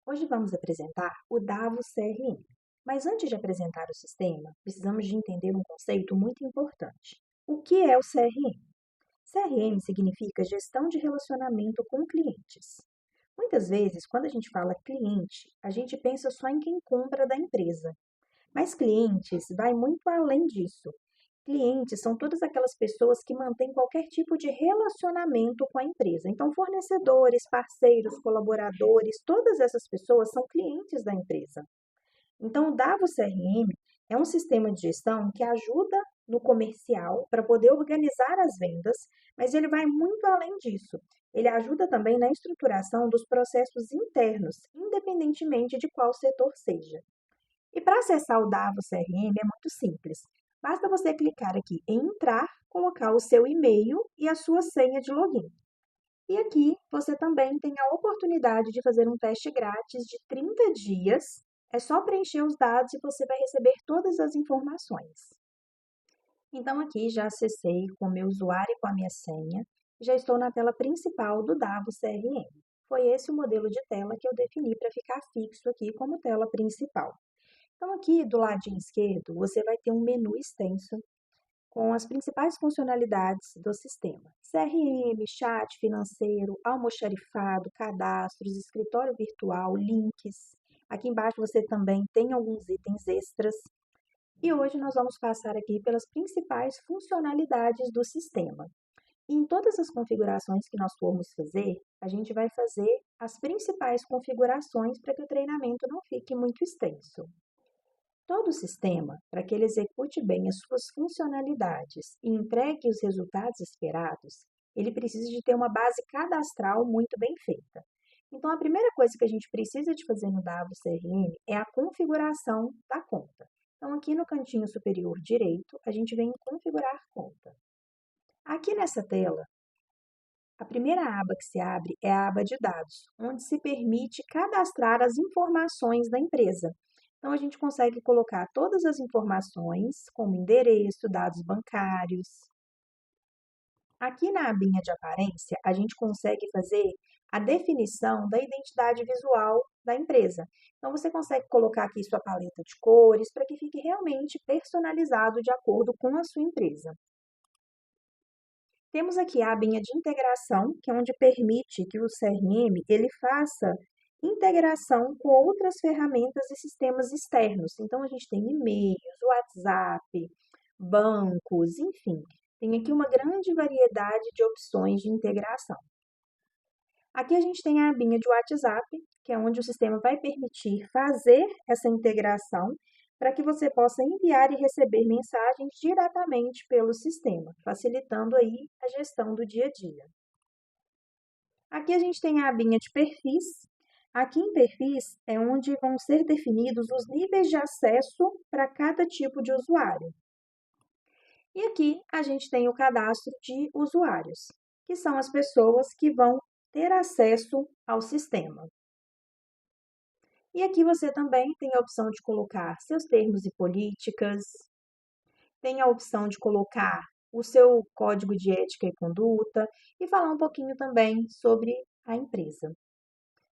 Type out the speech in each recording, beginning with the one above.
Hoje vamos apresentar o Davos CRM. Mas antes de apresentar o sistema, precisamos de entender um conceito muito importante. O que é o CRM? CRM significa gestão de relacionamento com clientes. Muitas vezes, quando a gente fala cliente, a gente pensa só em quem compra da empresa. Mas clientes vai muito além disso. Clientes são todas aquelas pessoas que mantêm qualquer tipo de relacionamento com a empresa. Então, fornecedores, parceiros, colaboradores, todas essas pessoas são clientes da empresa. Então, o Davos CRM é um sistema de gestão que ajuda no comercial para poder organizar as vendas, mas ele vai muito além disso. Ele ajuda também na estruturação dos processos internos, independentemente de qual setor seja. E para acessar o Davos CRM é muito simples. Basta você clicar aqui em entrar, colocar o seu e-mail e a sua senha de login. E aqui você também tem a oportunidade de fazer um teste grátis de 30 dias. É só preencher os dados e você vai receber todas as informações. Então aqui já acessei com o meu usuário e com a minha senha. Já estou na tela principal do Davos CRM. Foi esse o modelo de tela que eu defini para ficar fixo aqui como tela principal. Então, aqui do ladinho esquerdo, você vai ter um menu extenso com as principais funcionalidades do sistema: CRM, chat financeiro, almoxarifado, cadastros, escritório virtual, links. Aqui embaixo você também tem alguns itens extras. E hoje nós vamos passar aqui pelas principais funcionalidades do sistema. E em todas as configurações que nós formos fazer, a gente vai fazer as principais configurações para que o treinamento não fique muito extenso. Todo o sistema, para que ele execute bem as suas funcionalidades e entregue os resultados esperados, ele precisa de ter uma base cadastral muito bem feita. Então, a primeira coisa que a gente precisa de fazer no WCRM é a configuração da conta. Então, aqui no cantinho superior direito, a gente vem em configurar conta. Aqui nessa tela, a primeira aba que se abre é a aba de dados, onde se permite cadastrar as informações da empresa. Então, a gente consegue colocar todas as informações, como endereço, dados bancários. Aqui na abinha de aparência, a gente consegue fazer a definição da identidade visual da empresa. Então, você consegue colocar aqui sua paleta de cores para que fique realmente personalizado de acordo com a sua empresa. Temos aqui a abinha de integração, que é onde permite que o CRM ele faça integração com outras ferramentas e sistemas externos. Então, a gente tem e-mails, WhatsApp, bancos, enfim, tem aqui uma grande variedade de opções de integração. Aqui a gente tem a abinha de WhatsApp, que é onde o sistema vai permitir fazer essa integração para que você possa enviar e receber mensagens diretamente pelo sistema, facilitando aí a gestão do dia a dia. Aqui a gente tem a abinha de perfis. Aqui em perfis é onde vão ser definidos os níveis de acesso para cada tipo de usuário. E aqui a gente tem o cadastro de usuários, que são as pessoas que vão ter acesso ao sistema. E aqui você também tem a opção de colocar seus termos e políticas, tem a opção de colocar o seu código de ética e conduta e falar um pouquinho também sobre a empresa.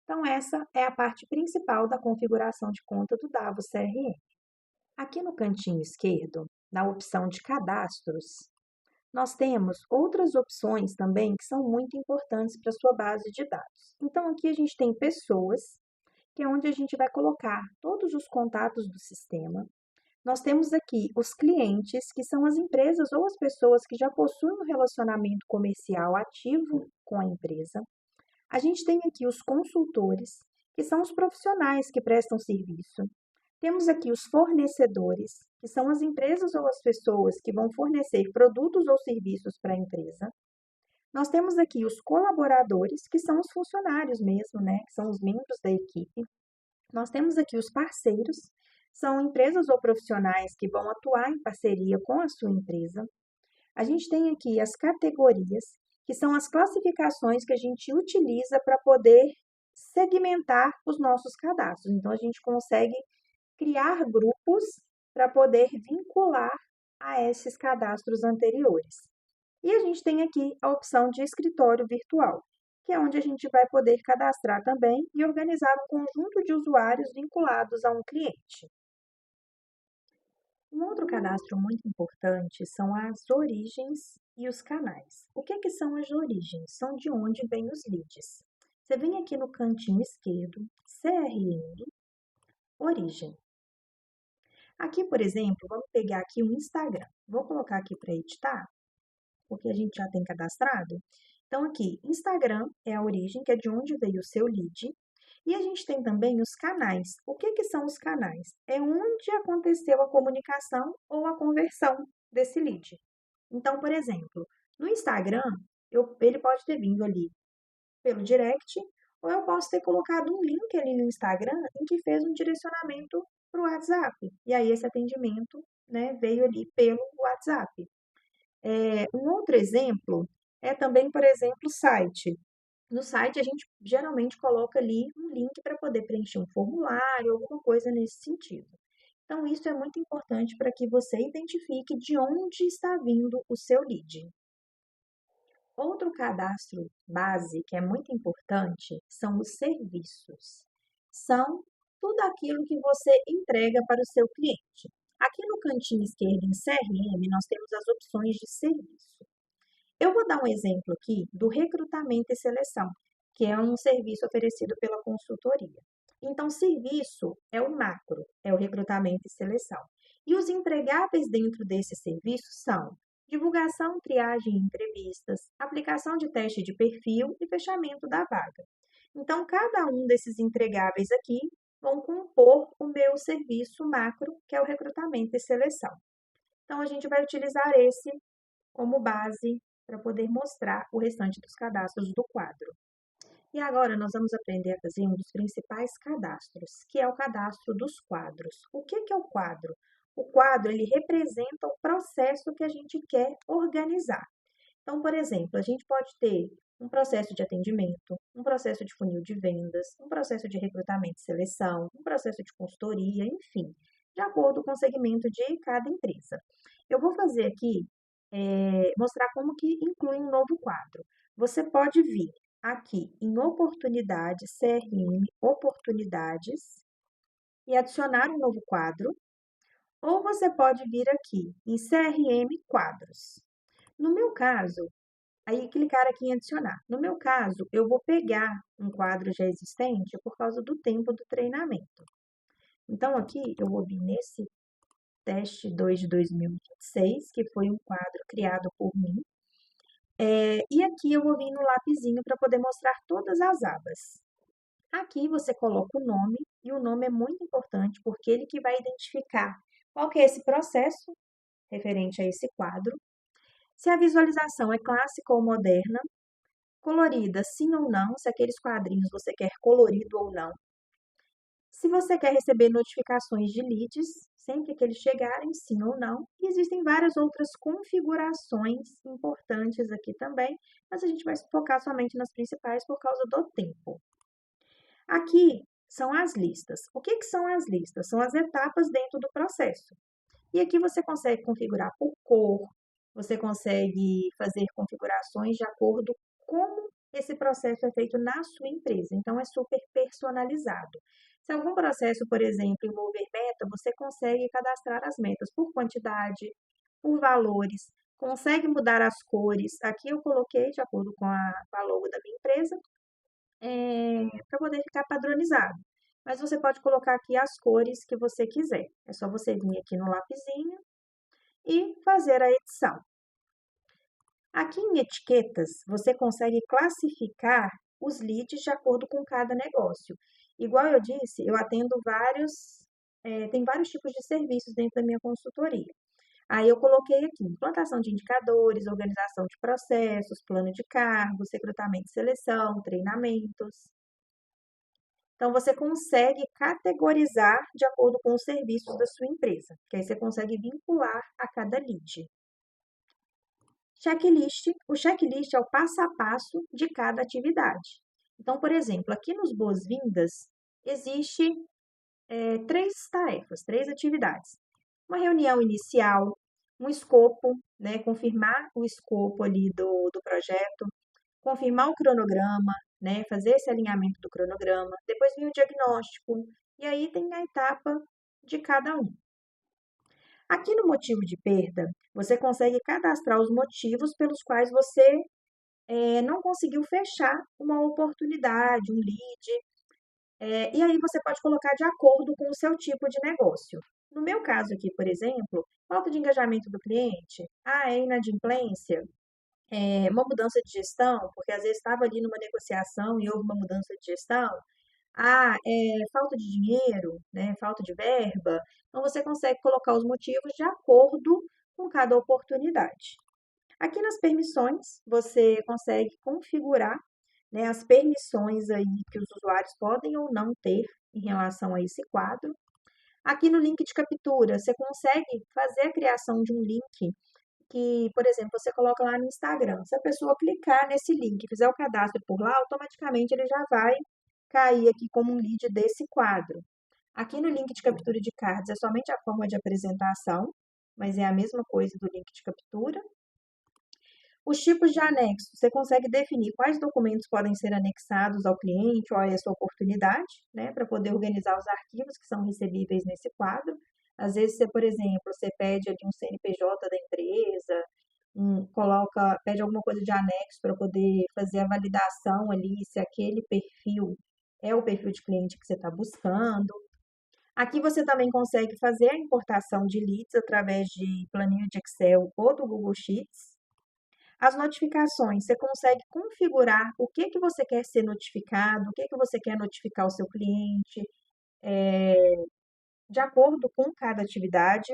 Então, essa é a parte principal da configuração de conta do Davos CRM. Aqui no cantinho esquerdo, na opção de cadastros, nós temos outras opções também que são muito importantes para a sua base de dados. Então, aqui a gente tem pessoas, que é onde a gente vai colocar todos os contatos do sistema. Nós temos aqui os clientes, que são as empresas ou as pessoas que já possuem um relacionamento comercial ativo com a empresa. A gente tem aqui os consultores, que são os profissionais que prestam serviço. Temos aqui os fornecedores, que são as empresas ou as pessoas que vão fornecer produtos ou serviços para a empresa. Nós temos aqui os colaboradores, que são os funcionários mesmo, né? Que são os membros da equipe. Nós temos aqui os parceiros, são empresas ou profissionais que vão atuar em parceria com a sua empresa. A gente tem aqui as categorias, que são as classificações que a gente utiliza para poder segmentar os nossos cadastros. Então, a gente consegue criar grupos para poder vincular a esses cadastros anteriores. E a gente tem aqui a opção de escritório virtual, que é onde a gente vai poder cadastrar também e organizar um conjunto de usuários vinculados a um cliente. Um outro cadastro muito importante são as origens e os canais. O que são as origens? São de onde vêm os leads. Você vem aqui no cantinho esquerdo, CRM, origem. Aqui, por exemplo, vamos pegar aqui o Instagram. Vou colocar aqui para editar, porque a gente já tem cadastrado. Então, aqui, Instagram é a origem, que é de onde veio o seu lead. E a gente tem também os canais. O que são os canais? É onde aconteceu a comunicação ou a conversão desse lead. Então, por exemplo, no Instagram, ele pode ter vindo ali pelo direct, ou eu posso ter colocado um link ali no Instagram em que fez um direcionamento para o WhatsApp. E aí esse atendimento, né, veio ali pelo WhatsApp. Um outro exemplo é também, por exemplo, o site. No site, a gente geralmente coloca ali um link para poder preencher um formulário, alguma coisa nesse sentido. Então, isso é muito importante para que você identifique de onde está vindo o seu lead. Outro cadastro base que é muito importante são os serviços. São tudo aquilo que você entrega para o seu cliente. Aqui no cantinho esquerdo, em CRM, nós temos as opções de serviço. Eu vou dar um exemplo aqui do recrutamento e seleção, que é um serviço oferecido pela consultoria. Então, serviço é o macro, é o recrutamento e seleção. E os entregáveis dentro desse serviço são divulgação, triagem e entrevistas, aplicação de teste de perfil e fechamento da vaga. Então, cada um desses entregáveis aqui vão compor o meu serviço macro, que é o recrutamento e seleção. Então, a gente vai utilizar esse como base para poder mostrar o restante dos cadastros do quadro. E agora nós vamos aprender a fazer um dos principais cadastros, que é o cadastro dos quadros. O que é o quadro? O quadro, ele representa o processo que a gente quer organizar. Então, por exemplo, a gente pode ter um processo de atendimento, um processo de funil de vendas, um processo de recrutamento e seleção, um processo de consultoria, enfim, de acordo com o segmento de cada empresa. Eu vou fazer aqui, mostrar como que inclui um novo quadro. Você pode vir aqui em oportunidades, CRM, oportunidades, e adicionar um novo quadro, ou você pode vir aqui em CRM quadros. No meu caso, aí clicar aqui em adicionar. No meu caso, eu vou pegar um quadro já existente por causa do tempo do treinamento. Então, aqui eu vou vir nesse teste 2 de 2026, que foi um quadro criado por mim. E aqui eu vou vir no lapisinho para poder mostrar todas as abas. Aqui você coloca o nome, e o nome é muito importante, porque ele que vai identificar qual que é esse processo referente a esse quadro. Se a visualização é clássica ou moderna, colorida sim ou não, se aqueles quadrinhos você quer colorido ou não. Se você quer receber notificações de leads, sempre que eles chegarem, sim ou não. E existem várias outras configurações importantes aqui também, mas a gente vai focar somente nas principais por causa do tempo. Aqui são as listas. O que são as listas? São as etapas dentro do processo. E aqui você consegue configurar por cor, você consegue fazer configurações de acordo com esse processo é feito na sua empresa. Então, é super personalizado. Se algum processo, por exemplo, envolver meta, você consegue cadastrar as metas por quantidade, por valores, consegue mudar as cores. Aqui eu coloquei de acordo com a logo da minha empresa, para poder ficar padronizado. Mas você pode colocar aqui as cores que você quiser. É só você vir aqui no lapisinho e fazer a edição. Aqui em etiquetas, você consegue classificar os leads de acordo com cada negócio. Igual eu disse, eu atendo tem vários tipos de serviços dentro da minha consultoria. Aí eu coloquei aqui implantação de indicadores, organização de processos, plano de cargos, recrutamento e seleção, treinamentos. Então, você consegue categorizar de acordo com os serviços da sua empresa, que aí você consegue vincular a cada lead. Checklist. O checklist é o passo a passo de cada atividade. Então, por exemplo, aqui nos Boas-Vindas, existe 3 tarefas, 3 atividades. Uma reunião inicial, um escopo, né, confirmar o escopo ali do projeto, confirmar o cronograma, né, fazer esse alinhamento do cronograma, depois vem o diagnóstico, e aí tem a etapa de cada um. Aqui no motivo de perda, você consegue cadastrar os motivos pelos quais você não conseguiu fechar uma oportunidade, um lead, e aí você pode colocar de acordo com o seu tipo de negócio. No meu caso aqui, por exemplo, falta de engajamento do cliente, é inadimplência, uma mudança de gestão, porque às vezes estava ali numa negociação e houve uma mudança de gestão, falta de dinheiro, né, falta de verba. Então você consegue colocar os motivos de acordo com cada oportunidade. Aqui nas permissões, você consegue configurar, né, as permissões aí que os usuários podem ou não ter em relação a esse quadro. Aqui no link de captura, você consegue fazer a criação de um link que, por exemplo, você coloca lá no Instagram. Se a pessoa clicar nesse link e fizer o cadastro por lá, automaticamente ele já vai cair aqui como um lead desse quadro. Aqui no link de captura de cards é somente a forma de apresentação, mas é a mesma coisa do link de captura. Os tipos de anexo, você consegue definir quais documentos podem ser anexados ao cliente ou a essa oportunidade, né, para poder organizar os arquivos que são recebíveis nesse quadro. Às vezes, você, por exemplo, você pede ali um CNPJ da empresa, pede alguma coisa de anexo para poder fazer a validação ali, se aquele perfil é o perfil de cliente que você está buscando. Aqui você também consegue fazer a importação de leads através de planilha de Excel ou do Google Sheets. As notificações, você consegue configurar o que que você quer ser notificado, o que que você quer notificar o seu cliente, de acordo com cada atividade.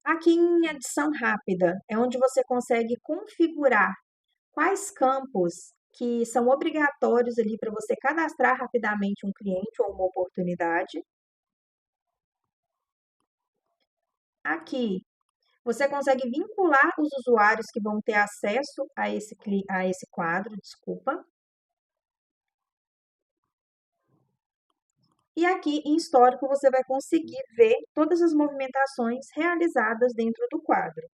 Aqui em edição rápida, é onde você consegue configurar quais campos que são obrigatórios ali para você cadastrar rapidamente um cliente ou uma oportunidade. Aqui, você consegue vincular os usuários que vão ter acesso a esse quadro, desculpa. E aqui em histórico você vai conseguir ver todas as movimentações realizadas dentro do quadro.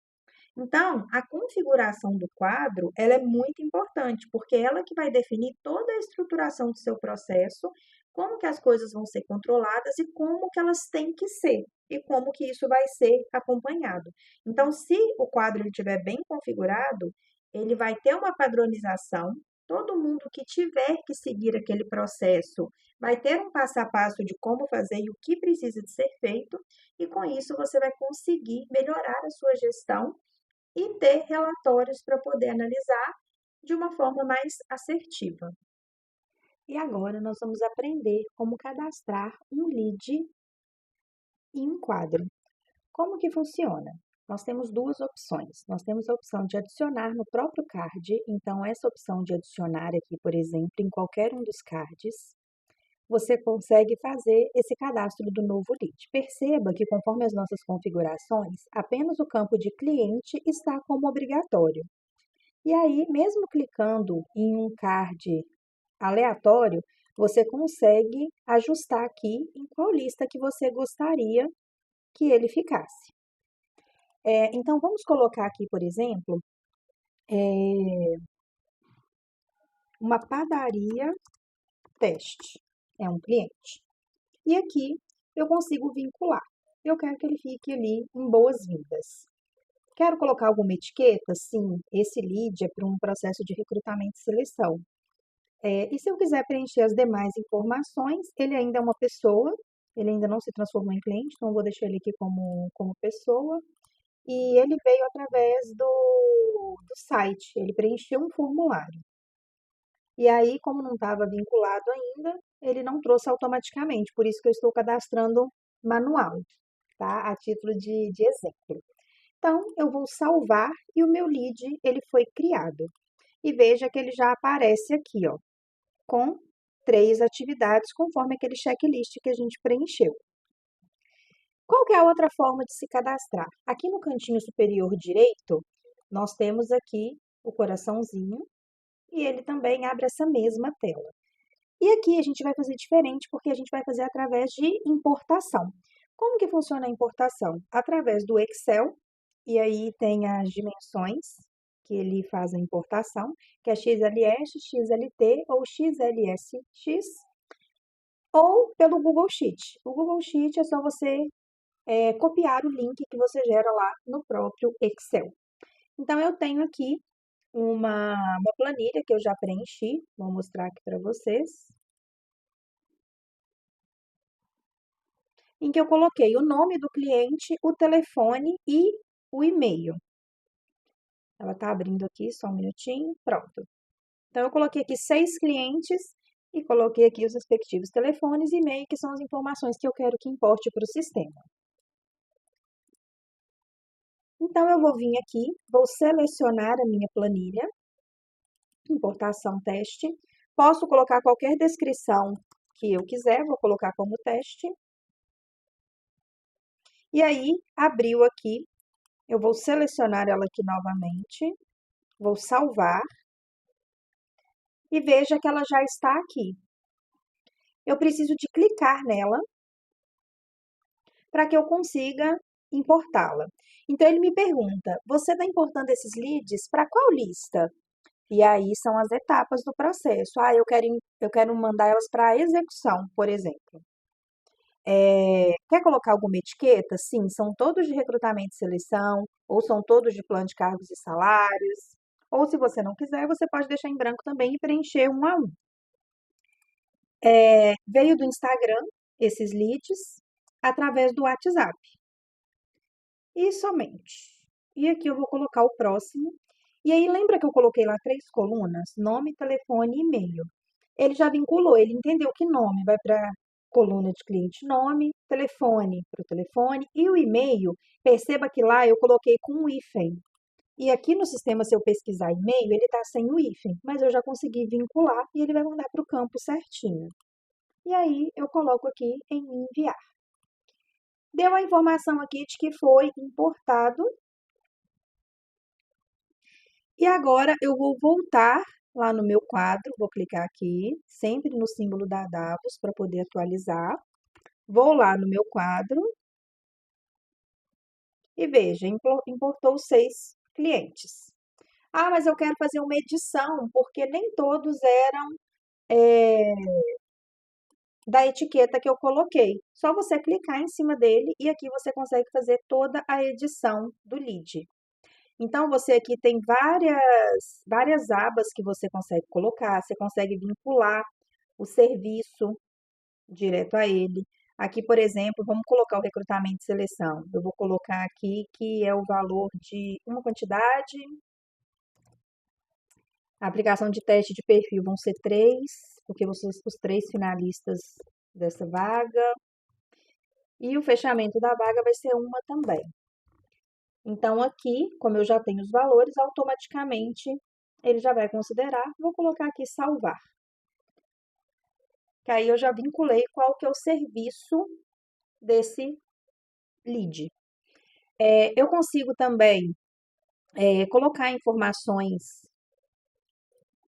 Então, a configuração do quadro, ela é muito importante, porque ela que vai definir toda a estruturação do seu processo, como que as coisas vão ser controladas e como que elas têm que ser, e como que isso vai ser acompanhado. Então, se o quadro estiver bem configurado, ele vai ter uma padronização, todo mundo que tiver que seguir aquele processo vai ter um passo a passo de como fazer e o que precisa de ser feito, e com isso você vai conseguir melhorar a sua gestão e ter relatórios para poder analisar de uma forma mais assertiva. E agora nós vamos aprender como cadastrar um lead em um quadro. Como que funciona? Nós temos duas opções. Nós temos a opção de adicionar no próprio card, então essa opção de adicionar aqui, por exemplo, em qualquer um dos cards, você consegue fazer esse cadastro do novo lead. Perceba que conforme as nossas configurações, apenas o campo de cliente está como obrigatório. E aí, mesmo clicando em um card aleatório, você consegue ajustar aqui em qual lista que você gostaria que ele ficasse. Então, vamos colocar aqui, por exemplo, uma padaria teste. É um cliente. E aqui eu consigo vincular. Eu quero que ele fique ali em boas-vindas. Quero colocar alguma etiqueta? Sim, esse lead é para um processo de recrutamento e seleção. E se eu quiser preencher as demais informações, ele ainda é uma pessoa, ele ainda não se transformou em cliente, então eu vou deixar ele aqui como pessoa. E ele veio através do site, ele preencheu um formulário. E aí, como não estava vinculado ainda, ele não trouxe automaticamente, por isso que eu estou cadastrando manual, tá? A título de exemplo. Então, eu vou salvar e o meu lead, ele foi criado. E veja que ele já aparece aqui, ó, com 3 atividades, conforme aquele checklist que a gente preencheu. Qual que é a outra forma de se cadastrar? Aqui no cantinho superior direito, nós temos aqui o coraçãozinho e ele também abre essa mesma tela. E aqui a gente vai fazer diferente porque a gente vai fazer através de importação. Como que funciona a importação? Através do Excel, e aí tem as dimensões que ele faz a importação, que é XLS, XLT ou XLSX, ou pelo Google Sheet. O Google Sheet é só você copiar o link que você gera lá no próprio Excel. Então, eu tenho aqui uma planilha que eu já preenchi, vou mostrar aqui para vocês, em que eu coloquei o nome do cliente, o telefone e o e-mail. Ela está abrindo aqui, só um minutinho, pronto. Então, eu coloquei aqui 6 clientes e coloquei aqui os respectivos telefones e e-mail, que são as informações que eu quero que importe para o sistema. Então, eu vou vir aqui, vou selecionar a minha planilha, importação teste. Posso colocar qualquer descrição que eu quiser, vou colocar como teste. E aí, abriu aqui, eu vou selecionar ela aqui novamente, vou salvar e veja que ela já está aqui. Eu preciso de clicar nela para que eu consiga importá-la. Então, ele me pergunta, você está importando esses leads para qual lista? E aí são as etapas do processo. Eu quero mandar elas para execução, por exemplo. Quer colocar alguma etiqueta? Sim, são todos de recrutamento e seleção, ou são todos de plano de cargos e salários. Ou se você não quiser, você pode deixar em branco também e preencher um a um. Veio do Instagram esses leads através do WhatsApp. E somente. E aqui eu vou colocar o próximo. E aí, lembra que eu coloquei lá 3 colunas? Nome, telefone e e-mail. Ele já vinculou, ele entendeu que nome vai para a coluna de cliente nome, telefone para o telefone e o e-mail, perceba que lá eu coloquei com um hífen. E aqui no sistema, se eu pesquisar e-mail, ele está sem o hífen, mas eu já consegui vincular e ele vai mandar para o campo certinho. E aí eu coloco aqui em enviar. Deu a informação aqui de que foi importado. E agora eu vou voltar lá no meu quadro, vou clicar aqui, sempre no símbolo da Davos para poder atualizar. Vou lá no meu quadro e veja, importou 6 clientes. Ah, mas eu quero fazer uma edição, porque nem todos eram da etiqueta que eu coloquei. Só você clicar em cima dele e aqui você consegue fazer toda a edição do lead. Então, você aqui tem várias abas que você consegue colocar, você consegue vincular o serviço direto a ele. Aqui, por exemplo, vamos colocar o recrutamento e seleção. Eu vou colocar aqui que é o valor de uma quantidade. A aplicação de teste de perfil vão ser 3, porque vocês os 3 finalistas dessa vaga. E o fechamento da vaga vai ser uma também. Então, aqui, como eu já tenho os valores, automaticamente ele já vai considerar. Vou colocar aqui salvar. Que aí eu já vinculei qual que é o serviço desse lead. Eu consigo também colocar informações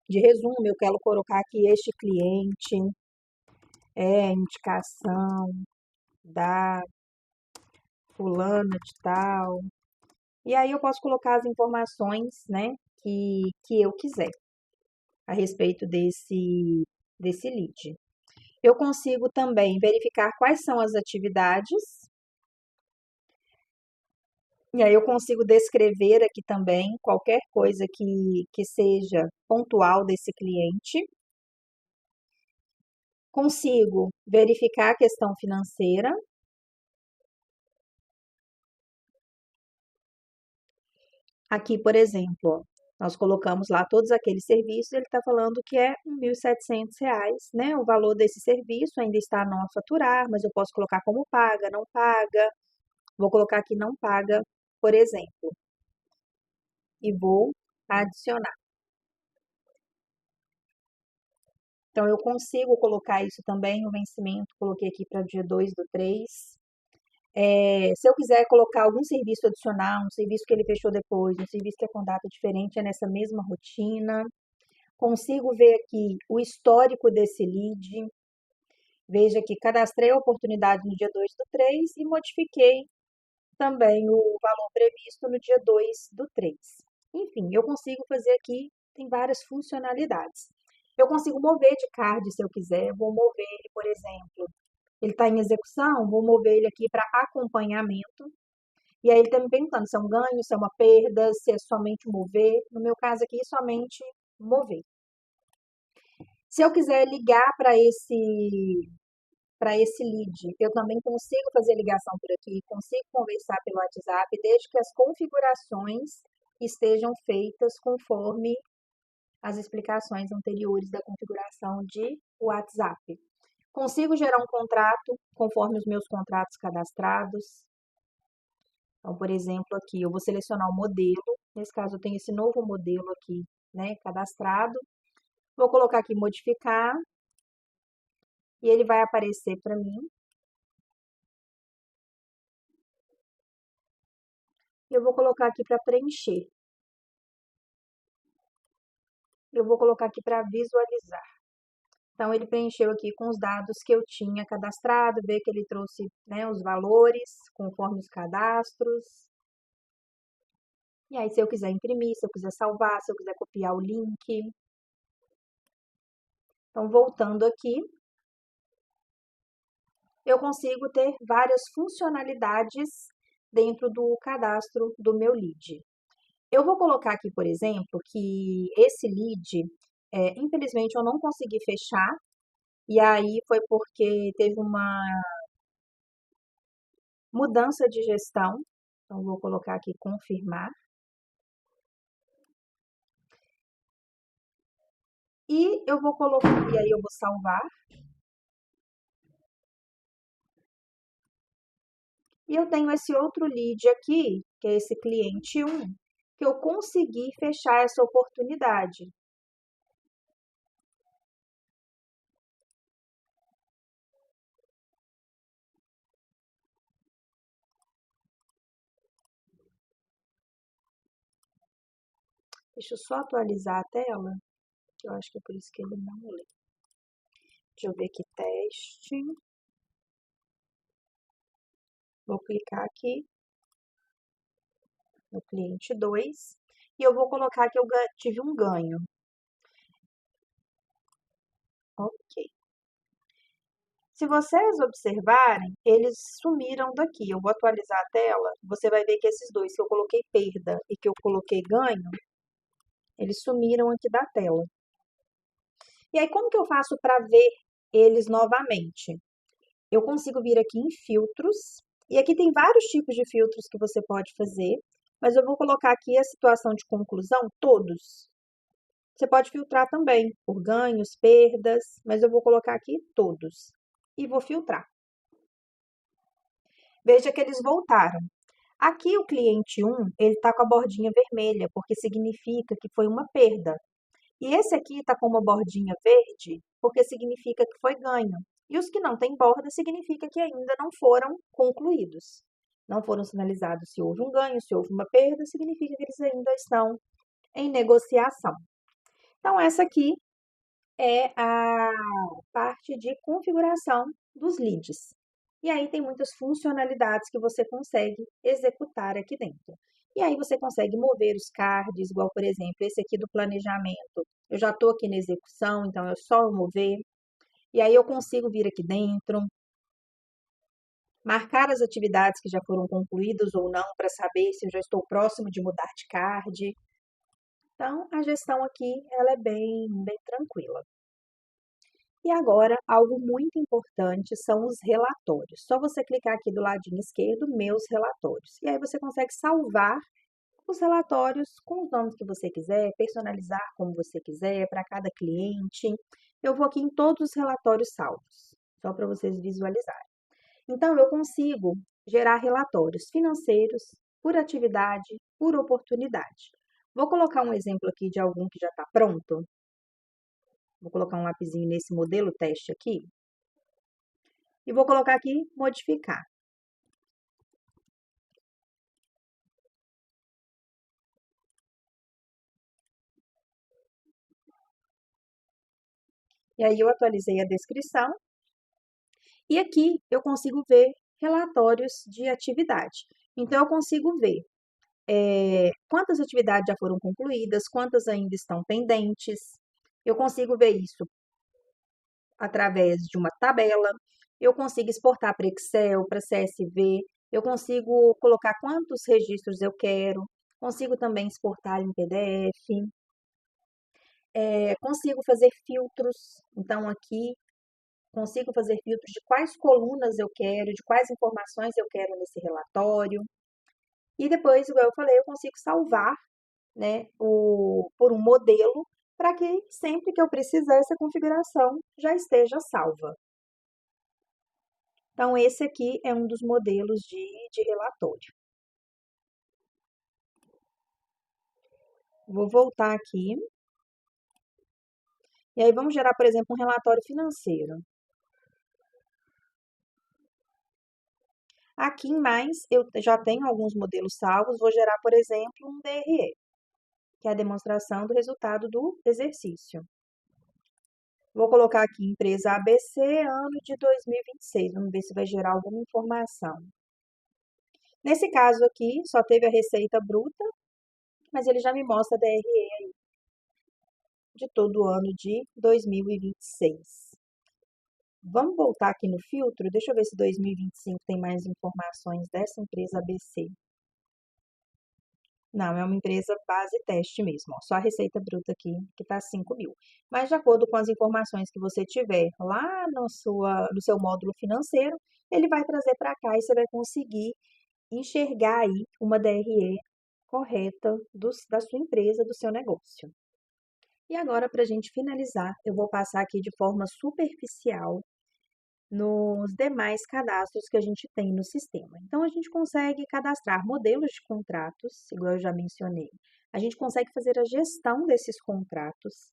de resumo. Eu quero colocar aqui este cliente, indicação da fulana de tal. E aí eu posso colocar as informações, né, que eu quiser a respeito desse lead. Eu consigo também verificar quais são as atividades. E aí eu consigo descrever aqui também qualquer coisa que seja pontual desse cliente. Consigo verificar a questão financeira. Aqui, por exemplo, ó, nós colocamos lá todos aqueles serviços, ele está falando que é R$ 1.700, né? O valor desse serviço ainda está a não faturar, mas eu posso colocar como paga, não paga. Vou colocar aqui não paga, por exemplo, e vou adicionar. Então, eu consigo colocar isso também, o vencimento, coloquei aqui para dia 2/3. Se eu quiser colocar algum serviço adicional, um serviço que ele fechou depois, um serviço que é com data diferente, é nessa mesma rotina. Consigo ver aqui o histórico desse lead. Veja que cadastrei a oportunidade no dia 2/3 e modifiquei também o valor previsto no dia 2/3. Enfim, eu consigo fazer aqui, tem várias funcionalidades. Eu consigo mover de card se eu quiser, vou mover ele, por exemplo, ele está em execução, vou mover ele aqui para acompanhamento. E aí ele está me perguntando se é um ganho, se é uma perda, se é somente mover. No meu caso aqui, somente mover. Se eu quiser ligar para esse lead, eu também consigo fazer ligação por aqui, consigo conversar pelo WhatsApp, desde que as configurações estejam feitas conforme as explicações anteriores da configuração de WhatsApp. Consigo gerar um contrato conforme os meus contratos cadastrados. Então, por exemplo, aqui eu vou selecionar o modelo. Nesse caso, eu tenho esse novo modelo aqui, né, cadastrado. Vou colocar aqui modificar e ele vai aparecer para mim. Eu vou colocar aqui para preencher. Eu vou colocar aqui para visualizar. Então, ele preencheu aqui com os dados que eu tinha cadastrado, ver que ele trouxe, né, os valores conforme os cadastros. E aí, se eu quiser imprimir, se eu quiser salvar, se eu quiser copiar o link. Então, voltando aqui, eu consigo ter várias funcionalidades dentro do cadastro do meu lead. Eu vou colocar aqui, por exemplo, que esse lead, infelizmente, eu não consegui fechar, e aí foi porque teve uma mudança de gestão. Então, vou colocar aqui confirmar. E eu vou colocar, e aí eu vou salvar. E eu tenho esse outro lead aqui, que é esse cliente 1, que eu consegui fechar essa oportunidade. Deixa eu só atualizar a tela, que eu acho que é por isso que ele não lê. Deixa eu ver aqui, teste. Vou clicar aqui no cliente 2 e eu vou colocar que eu tive um ganho. Ok. Se vocês observarem, eles sumiram daqui. Eu vou atualizar a tela, você vai ver que esses dois, que eu coloquei perda e que eu coloquei ganho, eles sumiram aqui da tela. E aí, como que eu faço para ver eles novamente? Eu consigo vir aqui em filtros, e aqui tem vários tipos de filtros que você pode fazer, mas eu vou colocar aqui a situação de conclusão, todos. Você pode filtrar também por ganhos, perdas, mas eu vou colocar aqui todos. E vou filtrar. Veja que eles voltaram. Aqui o cliente 1, ele está com a bordinha vermelha, porque significa que foi uma perda. E esse aqui está com uma bordinha verde, porque significa que foi ganho. E os que não têm borda significa que ainda não foram concluídos. Não foram sinalizados se houve um ganho, se houve uma perda, significa que eles ainda estão em negociação. Então, essa aqui é a parte de configuração dos leads. E aí tem muitas funcionalidades que você consegue executar aqui dentro. E aí você consegue mover os cards, igual por exemplo, esse aqui do planejamento. Eu já estou aqui na execução, então é só eu mover. E aí eu consigo vir aqui dentro, marcar as atividades que já foram concluídas ou não, para saber se eu já estou próximo de mudar de card. Então, a gestão aqui, ela é bem tranquila. E agora, algo muito importante são os relatórios. Só você clicar aqui do ladinho esquerdo, meus relatórios. E aí você consegue salvar os relatórios com os nomes que você quiser, personalizar como você quiser, para cada cliente. Eu vou aqui em todos os relatórios salvos, só para vocês visualizarem. Então, eu consigo gerar relatórios financeiros por atividade, por oportunidade. Vou colocar um exemplo aqui de algum que já está pronto. Vou colocar um lapisinho nesse modelo teste aqui. E vou colocar aqui modificar. E aí eu atualizei a descrição. E aqui eu consigo ver relatórios de atividade. Então eu consigo ver quantas atividades já foram concluídas, quantas ainda estão pendentes. Eu consigo ver isso através de uma tabela, eu consigo exportar para Excel, para CSV, eu consigo colocar quantos registros eu quero, consigo também exportar em PDF, consigo fazer filtros. Então, aqui, consigo fazer filtros de quais colunas eu quero, de quais informações eu quero nesse relatório. E depois, igual eu falei, eu consigo salvar, né, por um modelo para que sempre que eu precisar, essa configuração já esteja salva. Então, esse aqui é um dos modelos de relatório. Vou voltar aqui. E aí, vamos gerar, por exemplo, um relatório financeiro. Aqui em mais, eu já tenho alguns modelos salvos. Vou gerar, por exemplo, um DRE, que é a demonstração do resultado do exercício. Vou colocar aqui empresa ABC, ano de 2026. Vamos ver se vai gerar alguma informação. Nesse caso aqui, só teve a receita bruta, mas ele já me mostra a DRE de todo o ano de 2026. Vamos voltar aqui no filtro, deixa eu ver se 2025 tem mais informações dessa empresa ABC. Não, é uma empresa base teste mesmo, ó, só a receita bruta aqui, que está 5 mil. Mas de acordo com as informações que você tiver lá no seu módulo financeiro, ele vai trazer para cá e você vai conseguir enxergar aí uma DRE correta da sua empresa, do seu negócio. E agora, para a gente finalizar, eu vou passar aqui de forma superficial nos demais cadastros que a gente tem no sistema. Então, a gente consegue cadastrar modelos de contratos, igual eu já mencionei. A gente consegue fazer a gestão desses contratos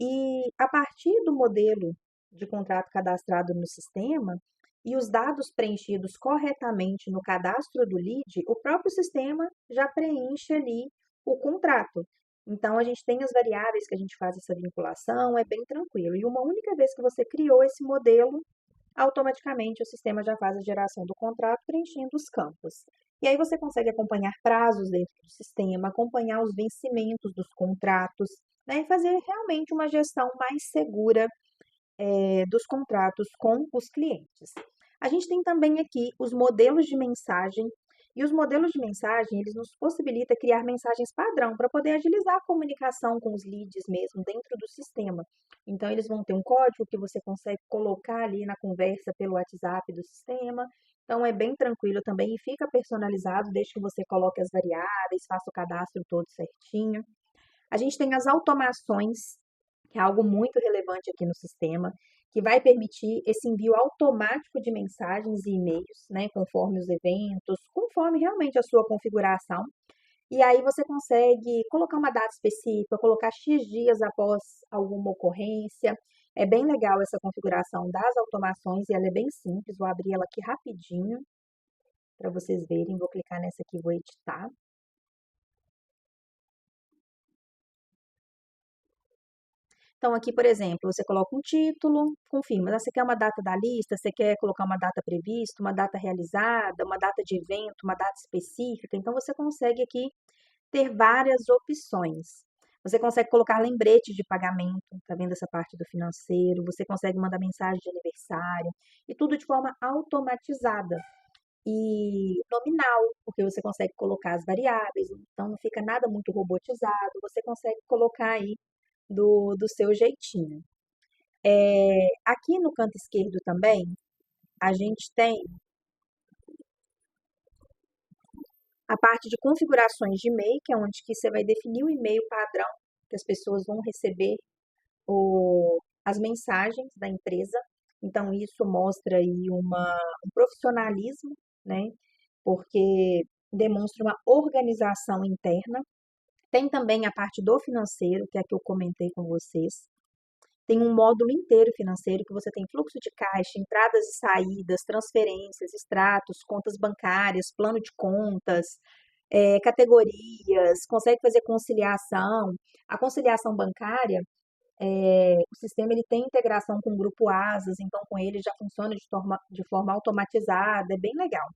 e, a partir do modelo de contrato cadastrado no sistema e os dados preenchidos corretamente no cadastro do lead, o próprio sistema já preenche ali o contrato. Então, a gente tem as variáveis que a gente faz essa vinculação, é bem tranquilo. E uma única vez que você criou esse modelo, automaticamente o sistema já faz a geração do contrato preenchendo os campos. E aí você consegue acompanhar prazos dentro do sistema, acompanhar os vencimentos dos contratos, né, e fazer realmente uma gestão mais segura dos contratos com os clientes. A gente tem também aqui os modelos de mensagem, e os modelos de mensagem, eles nos possibilitam criar mensagens padrão para poder agilizar a comunicação com os leads mesmo dentro do sistema. Então, eles vão ter um código que você consegue colocar ali na conversa pelo WhatsApp do sistema. Então, é bem tranquilo também e fica personalizado, desde que você coloque as variáveis, faça o cadastro todo certinho. A gente tem as automações, que é algo muito relevante aqui no sistema, que vai permitir esse envio automático de mensagens e e-mails, né, conforme os eventos, conforme realmente a sua configuração. E aí você consegue colocar uma data específica, colocar X dias após alguma ocorrência. É bem legal essa configuração das automações e ela é bem simples. Vou abrir ela aqui rapidinho para vocês verem. Vou clicar nessa aqui e vou editar. Então, aqui, por exemplo, você coloca um título, confirma. Você quer uma data da lista, você quer colocar uma data prevista, uma data realizada, uma data de evento, uma data específica. Então, você consegue aqui ter várias opções. Você consegue colocar lembrete de pagamento, tá vendo essa parte do financeiro? Você consegue mandar mensagem de aniversário e tudo de forma automatizada e nominal, porque você consegue colocar as variáveis, então não fica nada muito robotizado, você consegue colocar aí do seu jeitinho. Aqui no canto esquerdo também, a gente tem a parte de configurações de e-mail, que é onde que você vai definir o e-mail padrão que as pessoas vão receber as mensagens da empresa. Então, isso mostra aí um profissionalismo, né? Porque demonstra uma organização interna. Tem também a parte do financeiro, que é a que eu comentei com vocês. Tem um módulo inteiro financeiro que você tem fluxo de caixa, entradas e saídas, transferências, extratos, contas bancárias, plano de contas, categorias, consegue fazer conciliação. A conciliação bancária, o sistema ele tem integração com o grupo Asas, então com ele já funciona de forma automatizada, é bem legal.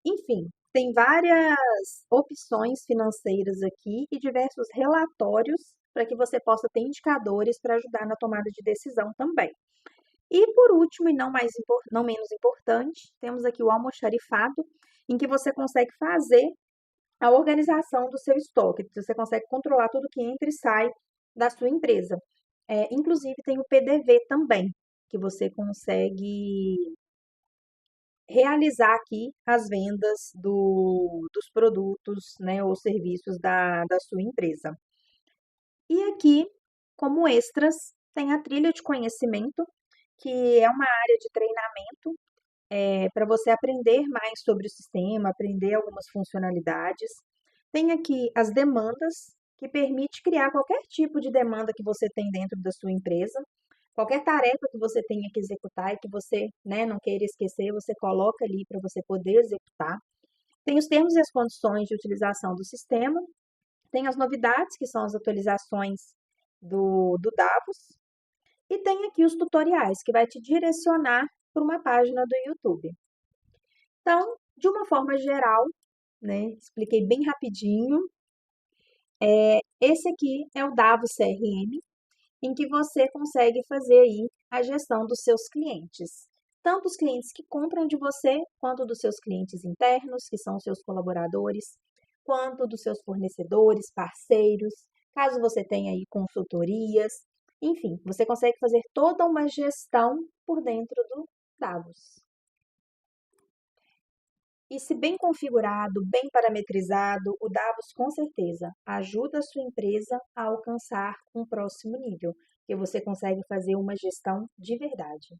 Enfim, Tem várias opções financeiras aqui e diversos relatórios para que você possa ter indicadores para ajudar na tomada de decisão também. E por último, e não menos importante, temos aqui o almoxarifado, em que você consegue fazer a organização do seu estoque. Você consegue controlar tudo que entra e sai da sua empresa. Inclusive, tem o PDV também, que você consegue realizar aqui as vendas dos produtos, né, ou serviços da sua empresa. E aqui, como extras, tem a trilha de conhecimento, que é uma área de treinamento para você aprender mais sobre o sistema, aprender algumas funcionalidades. Tem aqui as demandas, que permite criar qualquer tipo de demanda que você tem dentro da sua empresa. Qualquer tarefa que você tenha que executar e que você, né, não queira esquecer, você coloca ali para você poder executar. Tem os termos e as condições de utilização do sistema. Tem as novidades, que são as atualizações do Davos. E tem aqui os tutoriais, que vai te direcionar para uma página do YouTube. Então, de uma forma geral, né, expliquei bem rapidinho. Esse aqui é o Davos CRM, em que você consegue fazer aí a gestão dos seus clientes. Tanto os clientes que compram de você, quanto dos seus clientes internos, que são os seus colaboradores, quanto dos seus fornecedores, parceiros, caso você tenha aí consultorias, enfim, você consegue fazer toda uma gestão por dentro do Davos. E se bem configurado, bem parametrizado, o Davos com certeza ajuda a sua empresa a alcançar um próximo nível, que você consegue fazer uma gestão de verdade.